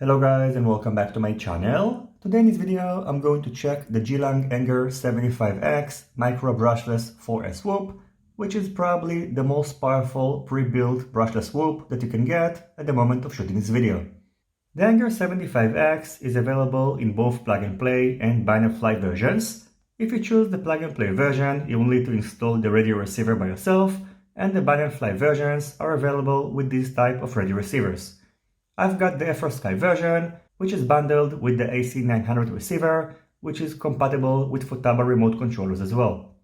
Hello guys and welcome back to my channel. Today in this video I'm going to check the Geelang Anger 75X Micro Brushless 4S Swoop, which is probably the most powerful pre-built brushless swoop that you can get at the moment of shooting this video. The Anger 75X is available in both plug-and-play and Betaflight versions. If you choose the plug-and-play version, you will need to install the radio receiver by yourself, and the Betaflight versions are available with this type of radio receivers. I've got the Frsky version, which is bundled with the ESC 900 receiver, which is compatible with Futaba remote controllers as well.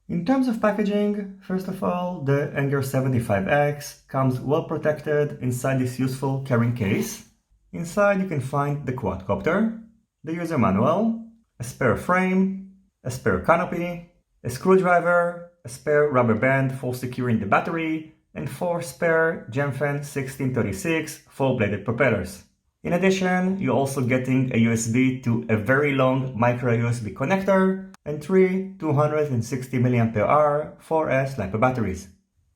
In terms of packaging, first of all, the Anger 75X comes well protected inside this useful carrying case. Inside you can find the quadcopter, the user manual, a spare frame, a spare canopy, a screwdriver, a spare rubber band for securing the battery, and 4 spare Gemfen 1636 4-bladed propellers. In addition, you're also getting a USB to a very long micro USB connector and 3 260 mAh 4S Lipo batteries.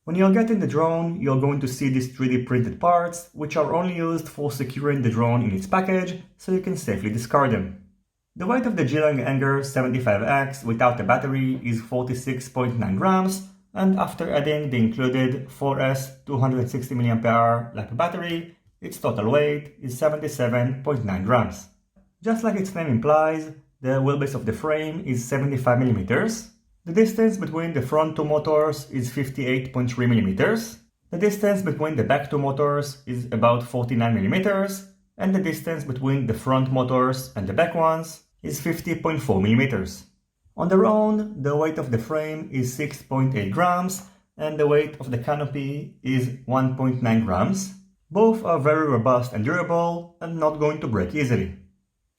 When you're getting the drone, you're going to see these 3D printed parts, which are only used for securing the drone in its package, so you can safely discard them. The weight of the Geelang Anger 75X without the battery is 46.9 grams, and after adding the included 4S 260 mAh Lipo battery, its total weight is 77.9 grams. Just like its name implies, the wheelbase of the frame is 75 mm. The distance between the front two motors is 58.3 mm. The distance between the back two motors is about 49 mm, and the distance between the front motors and the back ones is 50.4 mm. On their own, the weight of the frame is 6.8 grams and the weight of the canopy is 1.9 grams. Both are very robust and durable and not going to break easily.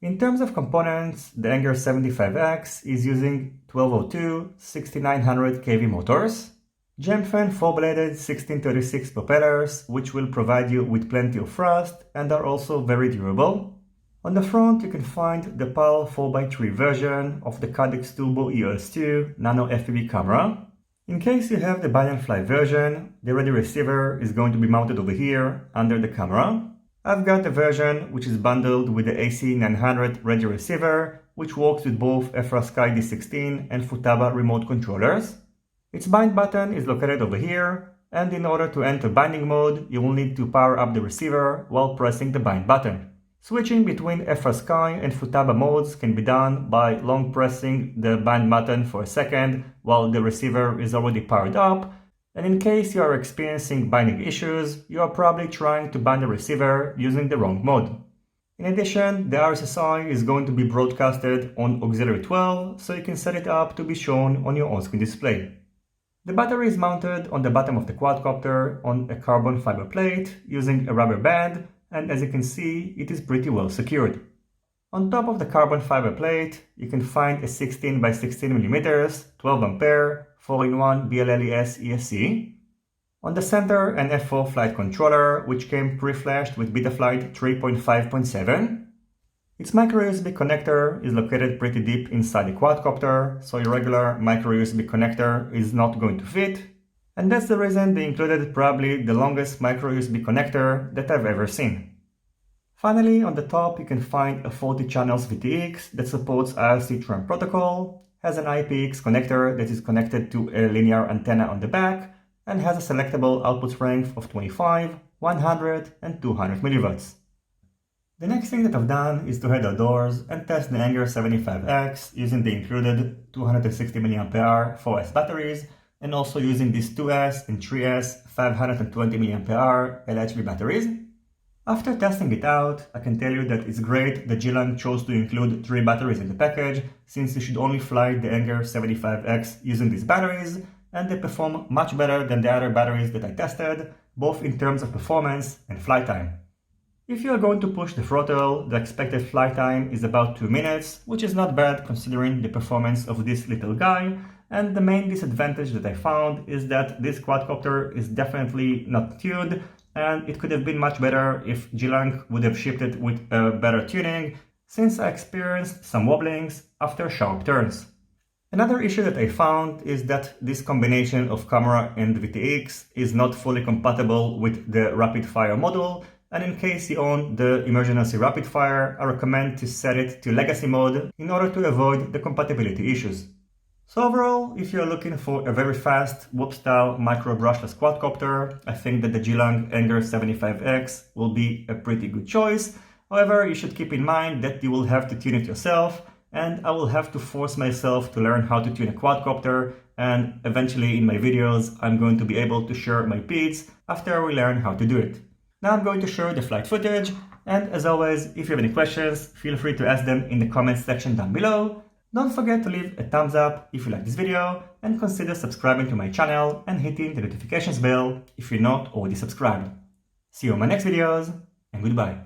In terms of components, the Anger 75X is using 1202 6900 kV motors, Gemfen 4-bladed 1636 propellers, which will provide you with plenty of thrust and are also very durable. On the front, you can find the PAL 4x3 version of the Caddx Turbo EOS2 Nano FPV camera. In case you have the Betaflight version, the radio receiver is going to be mounted over here under the camera. I've got the version which is bundled with the ESC 900 radio receiver, which works with both Frsky D16 and Futaba remote controllers. Its bind button is located over here, and in order to enter binding mode, you will need to power up the receiver while pressing the bind button. Switching between Frsky and Futaba modes can be done by long pressing the bind button for a second while the receiver is already powered up, and in case you are experiencing binding issues, you are probably trying to bind the receiver using the wrong mode. In addition, the RSSI is going to be broadcasted on auxiliary 12, so you can set it up to be shown on your on-screen display. The battery is mounted on the bottom of the quadcopter on a carbon fiber plate using a rubber band, and as you can see, it is pretty well secured. On top of the carbon fiber plate, you can find a 16 by 16 mm 12 ampere 4-in-1 BLLES ESC. On the center, an F4 flight controller, which came pre-flashed with Betaflight 3.5.7. Its micro USB connector is located pretty deep inside the quadcopter, so your regular micro USB connector is not going to fit. And that's the reason they included probably the longest micro USB connector that I've ever seen. Finally, on the top you can find a 40 channels VTX that supports IRC tram protocol, has an IPX connector that is connected to a linear antenna on the back, and has a selectable output strength of 25, 100 and 200 mV. The next thing that I've done is to head outdoors and test the Anger 75X using the included 260 mAh 4S batteries, and also using these 2S and 3S 520 mAh LHV batteries. After testing it out, I can tell you that it's great that Geelang chose to include 3 batteries in the package, since you should only fly the Anger 75X using these batteries, and they perform much better than the other batteries that I tested, both in terms of performance and flight time. If you are going to push the throttle, the expected flight time is about 2 minutes, which is not bad considering the performance of this little guy. And the main disadvantage that I found is that this quadcopter is definitely not tuned, and it could have been much better if Geelang would have shipped it with a better tuning, since I experienced some wobblings after sharp turns. Another issue that I found is that this combination of camera and VTX is not fully compatible with the rapid fire module, and in case you own the emergency rapid fire, I recommend to set it to legacy mode in order to avoid the compatibility issues. So overall, if you're looking for a very fast whoop-style micro brushless quadcopter, I think that the Geelang Anger 75X will be a pretty good choice. However, you should keep in mind that you will have to tune it yourself, and I will have to force myself to learn how to tune a quadcopter, and eventually in my videos I'm going to be able to share my beats after we learn how to do it. Now I'm going to show the flight footage, and as always, if you have any questions, feel free to ask them in the comments section down below. Don't forget to leave a thumbs up if you like this video, and consider subscribing to my channel and hitting the notifications bell if you're not already subscribed. See you on my next videos, and goodbye.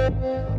Thank you.